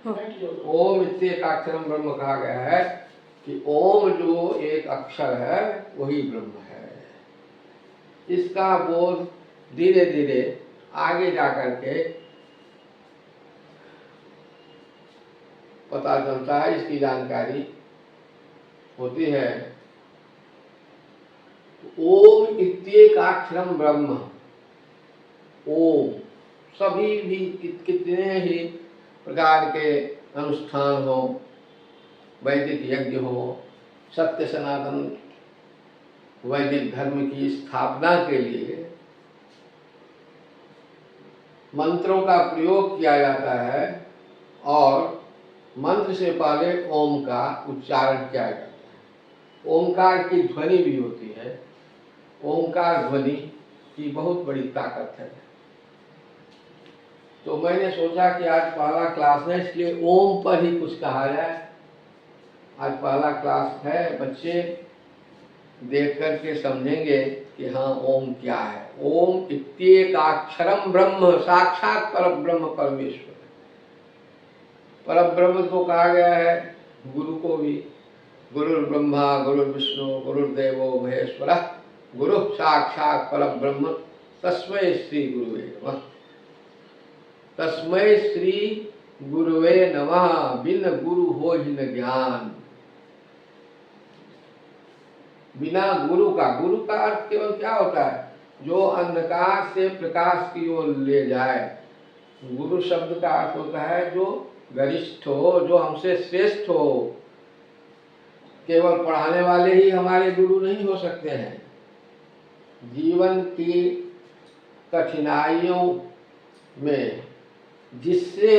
ओम इत्येकाक्षरम ब्रह्म कहा गया है कि ओम जो एक अक्षर है वही ब्रह्म है। इसका बोध धीरे धीरे आगे जाकर के पता चलता है, इसकी जानकारी होती है। ओम इत्येकाक्षरम ब्रह्म, ओम सभी भी कितने ही प्रकार के अनुष्ठान हो, वैदिक यज्ञ हो, सत्य सनातन वैदिक धर्म की स्थापना के लिए मंत्रों का प्रयोग किया जाता है और मंत्र से पहले ओम का उच्चारण किया जाता है। ओमकार की ध्वनि भी होती है। ओमकार ध्वनि की बहुत बड़ी ताकत है। तो मैंने सोचा कि आज पहला क्लास है, इसलिए ओम पर ही कुछ कहा जाए। आज पहला क्लास है, बच्चे देख करके समझेंगे कि हाँ ओम क्या है। ओम इत्येकाक्षरम ब्रह्म, साक्षात परब्रह्म परमेश्वर। परब्रह्म तो कहा गया है गुरु को भी, गुरुर्ब्रह्मा गुरुर्विष्णु गुरुर्देवो महेश्वरः गुरु साक्षात परब्रह्म तस्मै श्री गुरुवे नमः। तस्मै श्री गुरुवे नमः। बिन गुरु हो ही न ज्ञान। बिना गुरु का, गुरु का अर्थ केवल क्या होता है? जो अंधकार से प्रकाश की ओर ले जाए। गुरु शब्द का अर्थ होता है जो गरिष्ठ हो, जो हमसे श्रेष्ठ हो। केवल पढ़ाने वाले ही हमारे गुरु नहीं हो सकते हैं। जीवन की कठिनाइयों में जिससे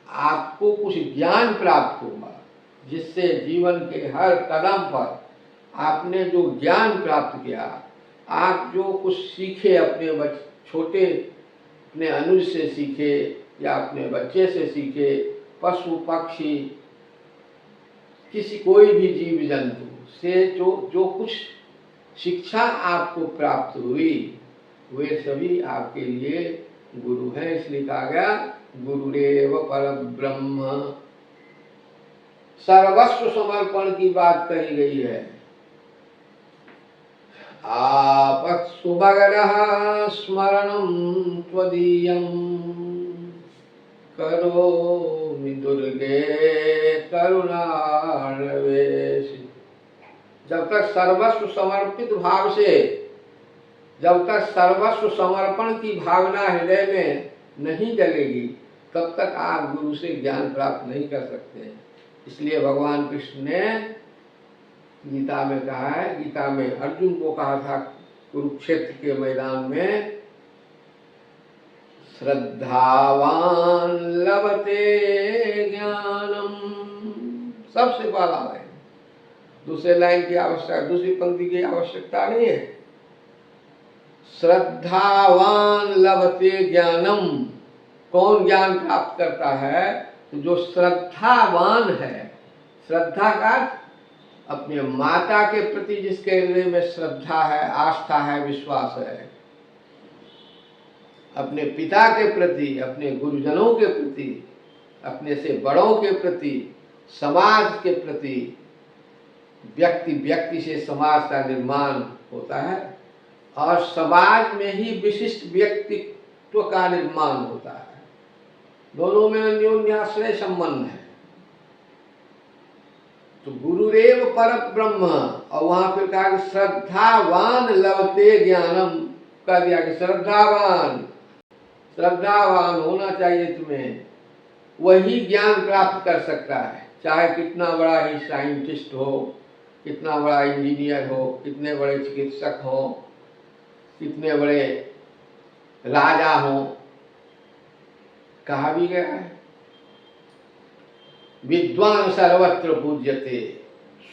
आपको कुछ ज्ञान प्राप्त होगा, जिससे जीवन के हर कदम पर आपने जो ज्ञान प्राप्त किया, आप जो कुछ सीखे, अपने छोटे अपने अनुज से सीखे या अपने बच्चे से सीखे, पशु पक्षी किसी कोई भी जीव जंतु से जो कुछ शिक्षा आपको प्राप्त हुई, वे सभी आपके लिए गुरु हैं। इसलिए कहा गया गुरुरेव परब्रह्म। सर्वस्व समर्पण की बात कही गई है। आपत्सुभगरः स्मरणं त्वदीयं करोमि दुर्गे करुणार्णवेश। जब तक सर्वस्व समर्पित भाव से, जब तक सर्वस्व समर्पण की भावना हृदय में नहीं जगेगी, तब तक आप गुरु से ज्ञान प्राप्त नहीं कर सकते। इसलिए भगवान कृष्ण ने गीता में कहा है, गीता में अर्जुन को कहा था कुरुक्षेत्र के मैदान में, श्रद्धावान लभते ज्ञानम। सबसे पहला लाइन, दूसरे लाइन की आवश्यकता, दूसरी पंक्ति की आवश्यकता नहीं है। श्रद्धावान लभते ज्ञानम। कौन ज्ञान प्राप्त करता है? तो जो श्रद्धावान है। श्रद्धा का अपने माता के प्रति जिसके हृदय में श्रद्धा है, आस्था है, विश्वास है, अपने पिता के प्रति, अपने गुरुजनों के प्रति, अपने से बड़ों के प्रति, समाज के प्रति, व्यक्ति व्यक्ति से समाज का निर्माण होता है और समाज में ही विशिष्ट व्यक्तित्व का निर्माण होता है। दोनों में अन्योन्याश्रय संबंध है। तो गुरुरेव परब्रह्म, और वहां फिर कहा कि श्रद्धावान लभते ज्ञानम, कह दिया कि श्रद्धावान, श्रद्धावान होना चाहिए तुम्हें, वही ज्ञान प्राप्त कर सकता है। चाहे कितना बड़ा ही साइंटिस्ट हो, कितना बड़ा इंजीनियर हो, कितने बड़े चिकित्सक हो, कितने बड़े राजा हो। कहा भी गया है विद्वान सर्वत्र पूज्यते,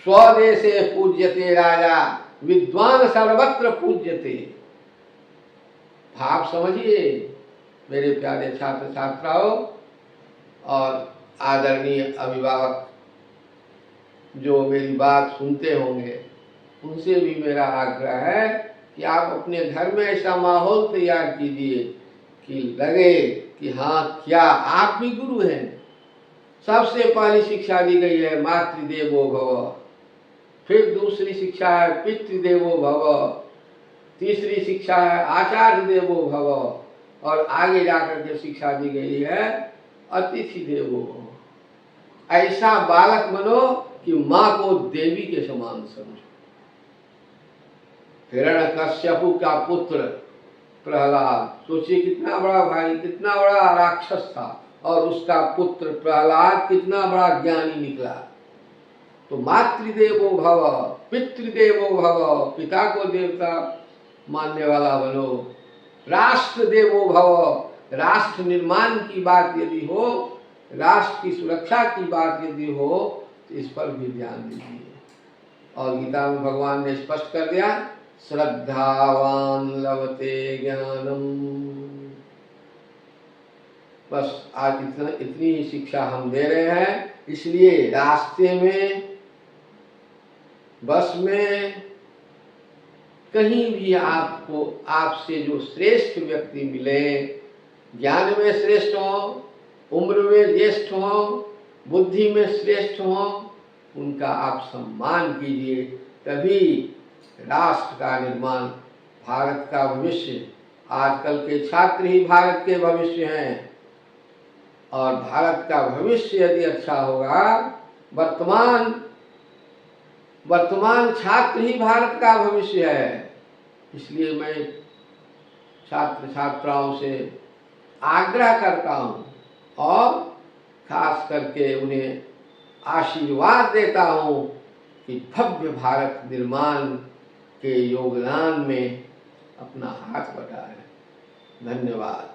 स्वदेशे पूज्यते राजा, विद्वान सर्वत्र पूज्यते। भाव समझिए मेरे प्यारे छात्र छात्राओं और आदरणीय अभिभावक जो मेरी बात सुनते होंगे, उनसे भी मेरा आग्रह है कि आप अपने घर में ऐसा माहौल तैयार कीजिए कि लगे कि हाँ क्या आप भी गुरु हैं। सबसे पहली शिक्षा दी गई है मातृदेवो भव, फिर दूसरी शिक्षा है पितृदेवो भव, तीसरी शिक्षा है आचार्य देवो भव, और आगे जाकर के शिक्षा दी गई है अतिथि देवो भव। ऐसा बालक बनो कि माँ को देवी के समान समझो। हिरण्यकश्यपु का पुत्र प्रहलाद, सोचिए कितना बड़ा भाई, कितना बड़ा राक्षस था, और उसका पुत्र प्रहलाद कितना बड़ा ज्ञानी निकला। तो मातृदेवो भव, पितृदेवो भव, पिता को देवता मानने वाला बनो। राष्ट्र देवो भव, राष्ट्र निर्माण की बात यदि हो, राष्ट्र की सुरक्षा की बात यदि हो, तो इस पर भी ध्यान दीजिए। और गीता में भगवान ने स्पष्ट कर दिया, श्रद्धावान लभते ज्ञानम। बस आज इतनी ही शिक्षा हम दे रहे हैं। इसलिए रास्ते में, बस में, कहीं भी आपको आपसे जो श्रेष्ठ व्यक्ति मिले, ज्ञान में श्रेष्ठ हो, उम्र में ज्येष्ठ हो, बुद्धि में श्रेष्ठ हो, उनका आप सम्मान कीजिए। तभी राष्ट्र का निर्माण, भारत का भविष्य, आजकल के छात्र ही भारत के भविष्य हैं, और भारत का भविष्य यदि अच्छा होगा, वर्तमान छात्र ही भारत का भविष्य है। इसलिए मैं छात्र छात्राओं से आग्रह करता हूँ और खास करके उन्हें आशीर्वाद देता हूँ कि भव्य भारत निर्माण के योगदान में अपना हाथ बटाएं। धन्यवाद।